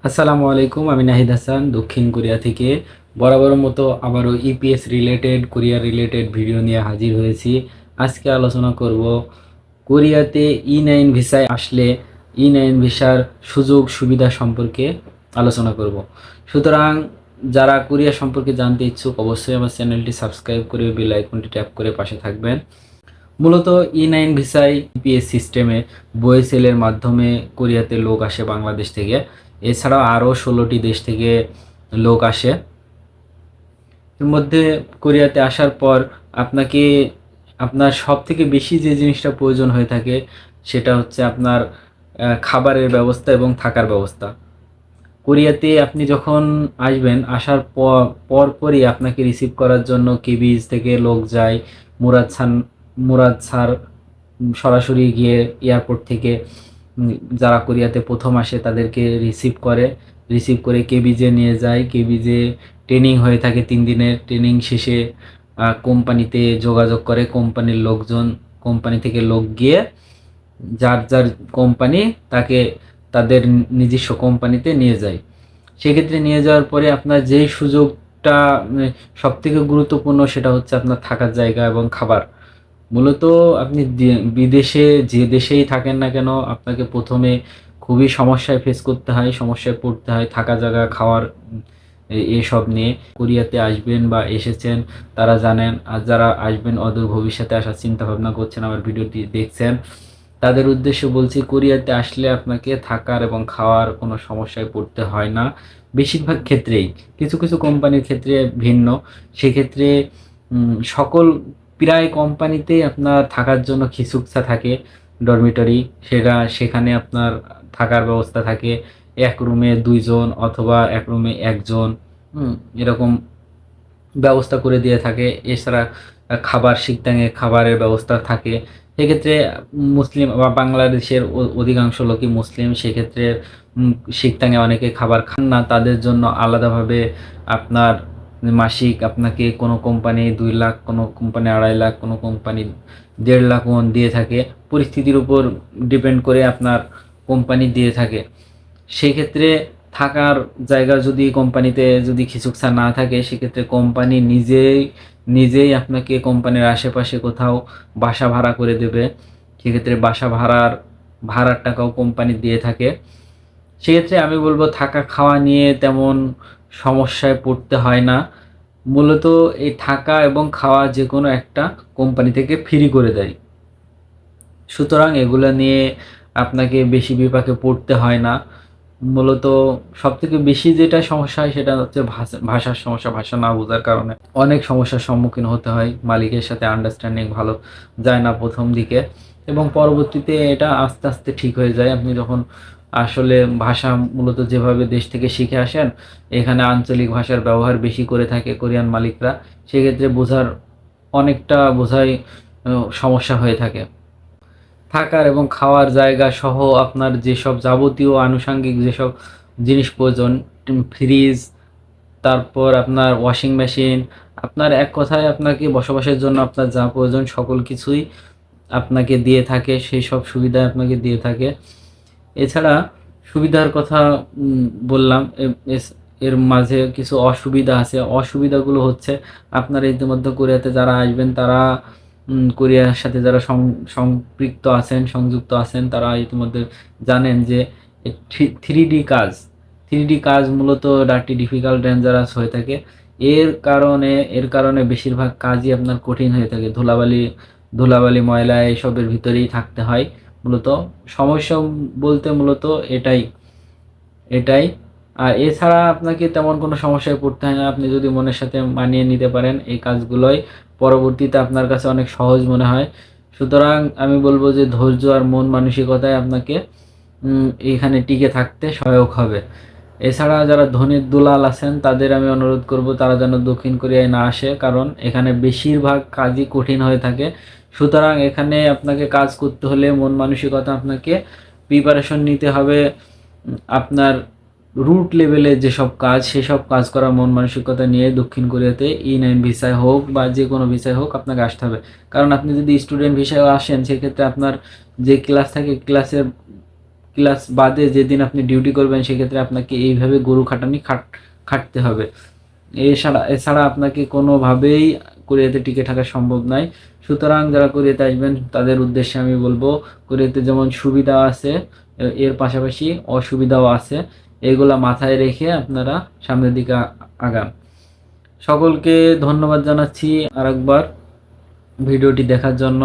আসসালামু আলাইকুম, আমি নাহিদ হাসান দক্ষিণ কোরিয়া থেকে বরাবরের মতো আবারও EPS related Korea related video নিয়ে হাজির হয়েছি। আজকে আলোচনা করব কোরিয়াতে ই9 ভিসায় আসলে ই9 ভিসার সুযোগ সুবিধা সম্পর্কে আলোচনা করব। সুতরাং যারা কোরিয়া সম্পর্কে জানতে ইচ্ছুক অবশ্যই আমার চ্যানেলটি সাবস্ক্রাইব করে বেল আইকনটি ট্যাপ করে পাশে থাকবেন। মূলত ই9 ভিসায় ইপিএস সিস্টেমে বয়েসেলের মাধ্যমে কোরিয়াতে লোক আসে বাংলাদেশ থেকে। এছাড়াও আরও 16টি দেশ থেকে লোক আসে। এর মধ্যে কোরিয়াতে আসার পর আপনাকে আপনার সব থেকে বেশি যে জিনিসটা প্রয়োজন হয়ে থাকে সেটা হচ্ছে আপনার খাবারের ব্যবস্থা এবং থাকার ব্যবস্থা। কোরিয়াতে আপনি যখন আসবেন, আসার পরপরই আপনাকে রিসিভ করার জন্য কেবিজ থেকে লোক যায়। মুরাদ স্যার সরাসরি গিয়ে এয়ারপোর্ট থেকে যারা কোরিয়াতে প্রথম আসে তাদেরকে রিসিভ করে কেবিজে নিয়ে যায়। কেবিজে ট্রেনিং হয়ে থাকে 3 দিনের। ট্রেনিং শেষে কোম্পানিতে যোগাযোগ করে কোম্পানির লোকজন। কোম্পানি থেকে লোক গিয়ে যার কোম্পানি তাকে তাদের নিজস্ব কোম্পানিতে নিয়ে যায়। সেক্ষেত্রে নিয়ে যাওয়ার পরে আপনার যেই সুযোগটা সবথেকে গুরুত্বপূর্ণ সেটা হচ্ছে আপনার থাকার জায়গা এবং খাবার। মূলত আপনি বিদেশে যে দেশেই থাকেন না কেন আপনাকে প্রথমে খুবই সমস্যায় ফেস করতে হয়, সমস্যায় পড়তে হয় থাকা জায়গা খাওয়ার এসব নিয়ে। কোরিয়াতে আসবেন বা এসেছেন তারা জানেন, আর যারা আসবেন অদূর ভবিষ্যতে আসার চিন্তা ভাবনা করছেন, আমার ভিডিওটি দেখছেন, তাদের উদ্দেশ্যে বলছি কোরিয়াতে আসলে আপনাকে থাকার এবং খাওয়ার কোনো সমস্যায় পড়তে হয় না বেশিরভাগ ক্ষেত্রেই। কিছু কিছু কোম্পানির ক্ষেত্রে ভিন্ন। সেক্ষেত্রে সকল প্রায় কোম্পানিতেই আপনার থাকার জন্য খিচুকসা থাকে, ডরমিটরি। সেখানে আপনার থাকার ব্যবস্থা থাকে। এক রুমে 2 জন অথবা এক রুমে 1 জন, এরকম ব্যবস্থা করে দিয়ে থাকে। এছাড়া শিকদাঙে খাবারের ব্যবস্থা থাকে। সেক্ষেত্রে মুসলিম বা বাংলাদেশের অধিকাংশ লোকই মুসলিম। সেক্ষেত্রে শিকদাঙে অনেকে খাবার খান না, তাদের জন্য আলাদাভাবে আপনার মাসিক আপনাকে কোনো কোম্পানি 2 লাখ, কোনো কোম্পানি 2.5 লাখ, কোনো কোম্পানি 1.5 লাখ ওন দিয়ে থাকে। পরিস্থিতির উপর ডিপেন্ড করে আপনার কোম্পানি দিয়ে থাকে। সেক্ষেত্রে থাকার জায়গা যদি কোম্পানিতে যদি খিচুকসা না থাকে সেক্ষেত্রে কোম্পানি নিজেই আপনাকে কোম্পানির আশেপাশে কোথাও বাসা ভাড়া করে দেবে। সেক্ষেত্রে বাসা ভাড়ার টাকাও কোম্পানি দিয়ে থাকে। সেক্ষেত্রে আমি বলবো থাকা খাওয়া নিয়ে তেমন সমস্যায় পড়তে হয় না। মূলত এই থাকা এবং খাওয়া যে কোনো একটা কোম্পানি থেকে ফ্রি করে দেয়। সুতরাং এগুলো নিয়ে আপনাকে বেশি বিপাকে পড়তে হয় না। মূলত সবথেকে বেশি যেটা সমস্যা হয় সেটা হচ্ছে ভাষার সমস্যা। ভাষা না বোঝার কারণে অনেক সমস্যার সম্মুখীন হতে হয়। মালিকের সাথে আন্ডারস্ট্যান্ডিং ভালো যায় না প্রথম দিকে, এবং পরবর্তীতে এটা আস্তে আস্তে ঠিক হয়ে যায়। আপনি যখন আসলে ভাষা মূলত যেভাবে দেশ থেকে শিখে আসেন, এখানে আঞ্চলিক ভাষার ব্যবহার বেশি করে থাকে কোরিয়ান মালিকরা। সেক্ষেত্রে বোঝাই সমস্যা হয়ে থাকে। থাকার এবং খাওয়ার জায়গা সহ আপনার যেসব যাবতীয় আনুষঙ্গিক যেসব জিনিস প্রয়োজন, ফ্রিজ, তারপর আপনার ওয়াশিং মেশিন, আপনার এক কথায় আপনাকে বসবাসের জন্য আপনার যা প্রয়োজন সকল কিছুই আপনাকে দিয়ে থাকে। সেই সব সুবিধা আপনাকে দিয়ে থাকে। এছাড়া সুবিধার কথা বললাম, এর মাঝে কিছু অসুবিধা আছে। অসুবিধাগুলো হচ্ছে আপনারা ইতিমধ্যে কোরিয়াতে যারা আসবেন তারা কোরিয়ার সাথে যারা সম্পৃক্ত আছেন, সংযুক্ত আছেন, তারা ইতিমধ্যে জানেন যে 3D কাজ মূলত ডার্টি, ডিফিকাল্ট, ডেঞ্জারাস হয়ে থাকে। এর কারণে বেশিরভাগ কাজই আপনার কঠিন হয়ে থাকে। ধুলাবালি ময়লা এসবের ভিতরেই থাকতে হয়। মূলত সমস্যা বলতে মূলত এটাই। আর এছাড়া আপনাকে তেমন কোনো সমস্যায় পড়তে হয় না। আপনি যদি মনের সাথে মানিয়ে নিতে পারেন এই কাজগুলোই পরবর্তীতে আপনার কাছে অনেক সহজ মনে হয়। সুতরাং আমি বলবো যে ধৈর্য আর মন মানসিকতায় আপনাকে এখানে টিকে থাকতে সহায়ক হবে। এছাড়া যারা ধনীর দুলাল আছেন তাদের আমি অনুরোধ করব তারা যেন দক্ষিণ কোরিয়ায় না আসে, কারণ এখানে বেশিরভাগ কাজই কঠিন হয়ে থাকে। সুতরাং এখানে আপনাকে কাজ করতে হলে মন মানসিকতা আপনাকে প্রিপারেশন নিতে হবে। আপনার রুট লেভেলে যেসব কাজ সেসব কাজ করা মন মানসিকতা নিয়ে দক্ষিণ কোরিয়াতে ই9 ভিসায় হোক বা যে কোনো ভিসায় হোক আপনাকে আসতে হবে। কারণ আপনি যদি স্টুডেন্ট ভিসায় আসেন সেক্ষেত্রে আপনার যে ক্লাস থাকে ক্লাসের ক্লাস বাদে যেদিন আপনি ডিউটি করবেন সেক্ষেত্রে আপনাকে এইভাবে গরু খাটানি খাটতে হবে। এছাড়া আপনাকে কোনোভাবেই কোরিয়াতে টিকে থাকা সম্ভব নয়। সুতরাং যারা কোরিয়াতে আসবেন তাদের উদ্দেশ্যে আমি বলবো, কোরিয়াতে যেমন সুবিধা আছে এর পাশাপাশি অসুবিধাও আছে। এগুলা মাথায় রেখে আপনারা সামনের দিকে আগান। সকলকে ধন্যবাদ জানাচ্ছি আরেকবার ভিডিওটি দেখার জন্য।